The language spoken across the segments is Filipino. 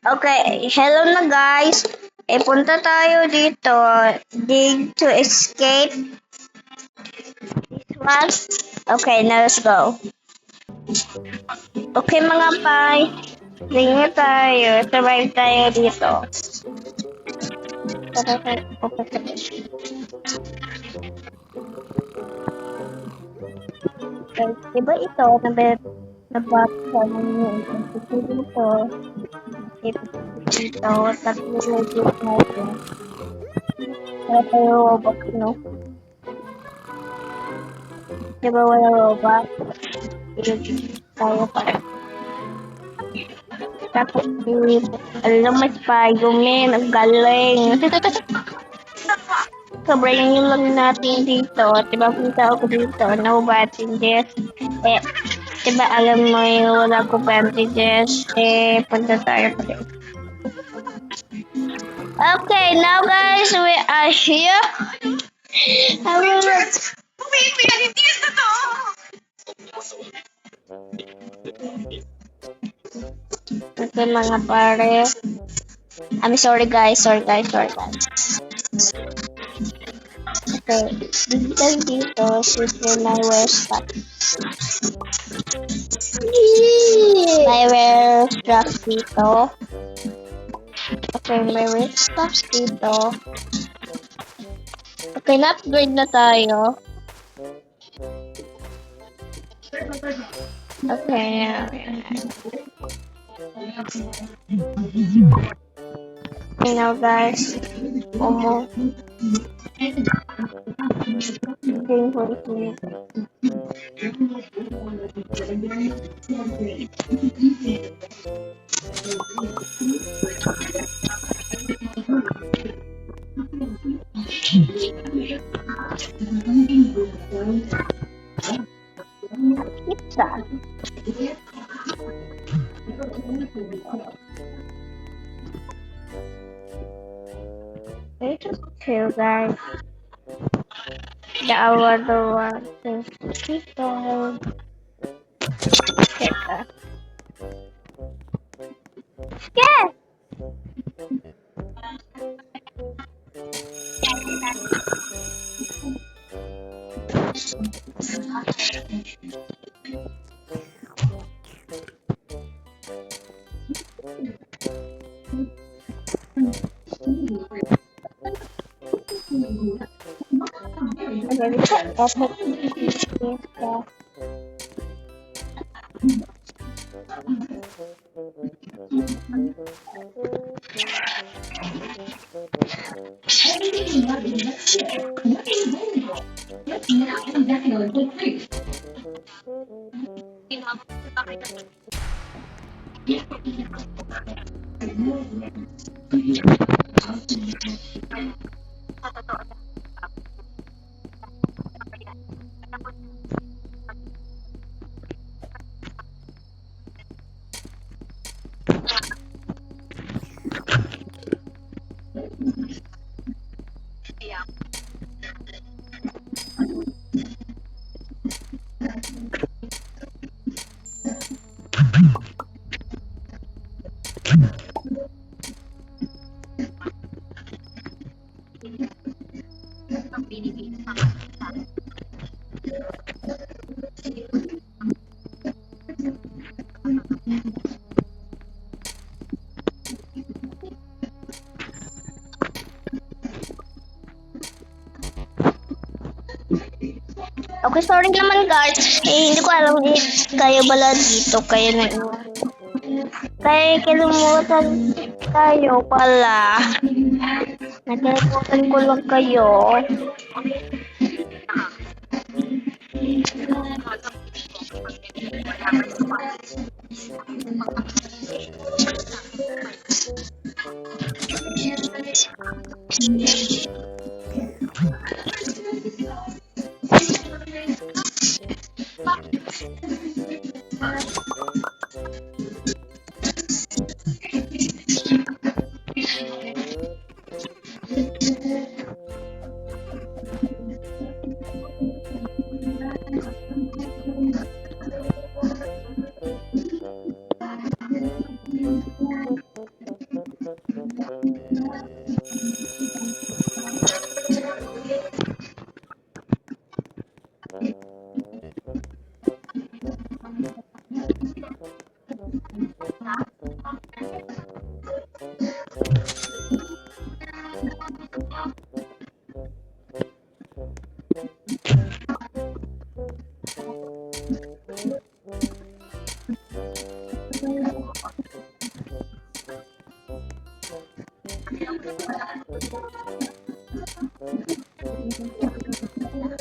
Okay, hello na guys. Punta tayo dito. Dig to escape. This one. Okay, now let's go. Okay mga pay. Dig na tayo. Survive tayo dito. Okay, diba ito? Nabasa namin yung dito. Dito, tatlo legit natin. Wala tayo robot, no? Diba wala robot? Tayo pa. Tapos, alam mo, Spider-Man, ang galing. Sobrang yun lang natin dito. Diba, punta ako dito, no advantages. Diba, alam mo yung wala ko advantages. Punta tayo pa rin. Okay, now guys, we are here. Okay, mga pare. I'm sorry guys. Okay, dito, super my website. My website dito. Okay, may website dito. Okay, na-upgrade na tayo. Okay. Okay, now guys. Game for it. Pizza. It's just chill, guys. The hour the one to keep going. Yes. Okay, sorry naman guys. Hindi ko alam kayo bala dito. Kayo na kaya kinumutan kayo pala. Nakalimutan ko lang kayo.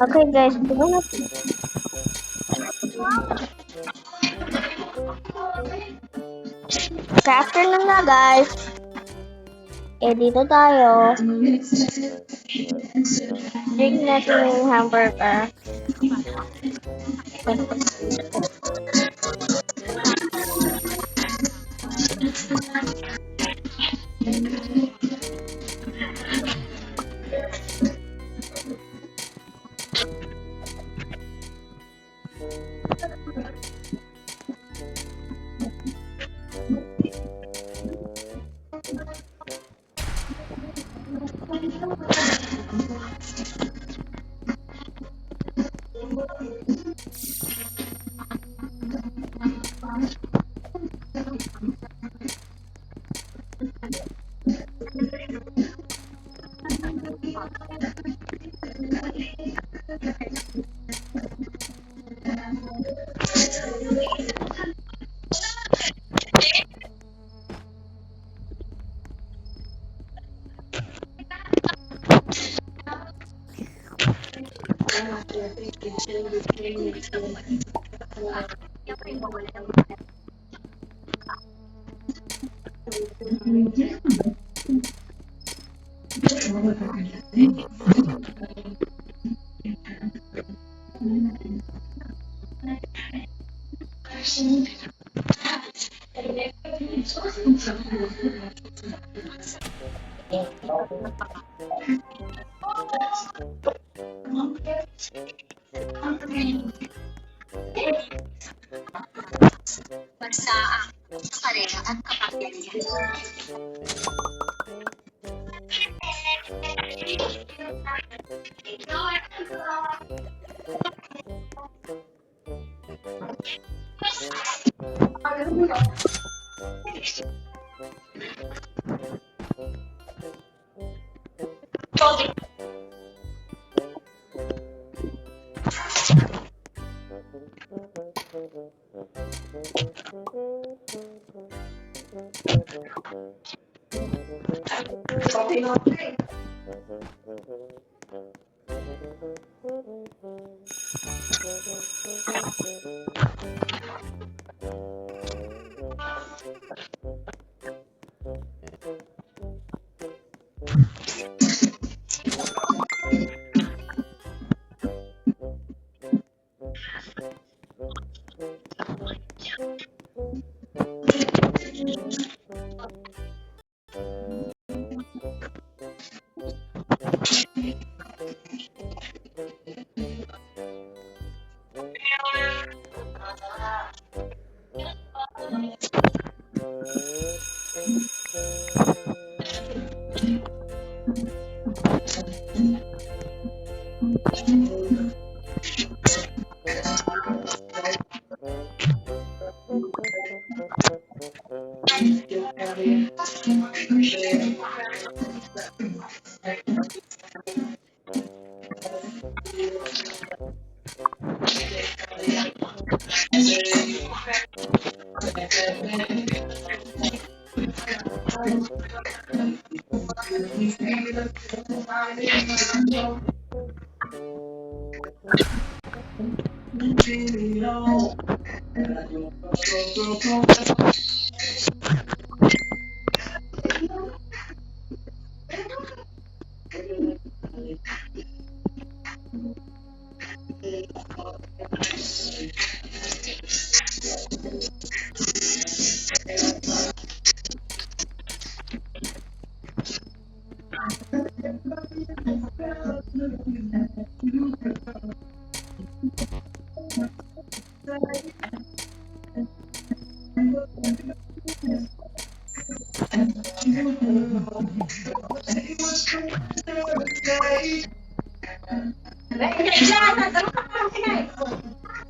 Okay guys, diba na? Sa afternoon na guys. Dito tayo. Drink natin yung hamburger. Bansa ang karera at kapangyarihan.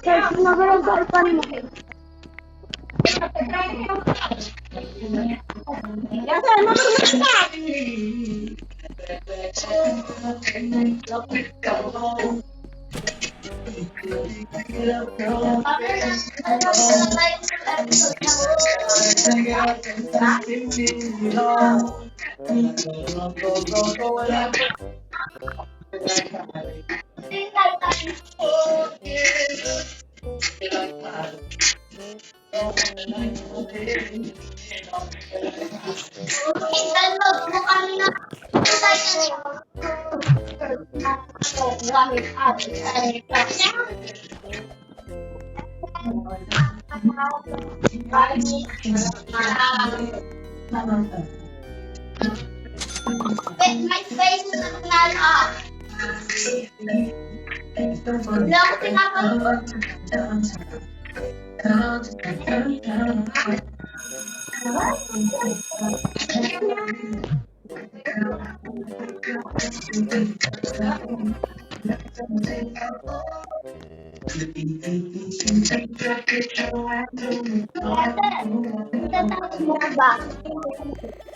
Guys, nagalang kalpan mo. May face na nalala. Wala ko pinapalipot.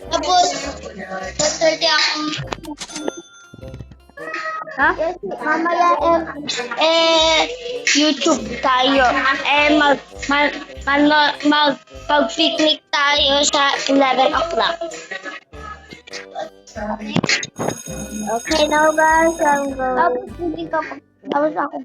Tapos, taterte ako. Ha? Mamaya, YouTube tayo. Pag-picnic tayo sa 11 o'clock. Okay now guys, I'm going. tapos hindi ka pa. Tapos ako.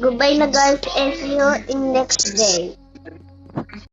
Goodbye na guys and see you in next day.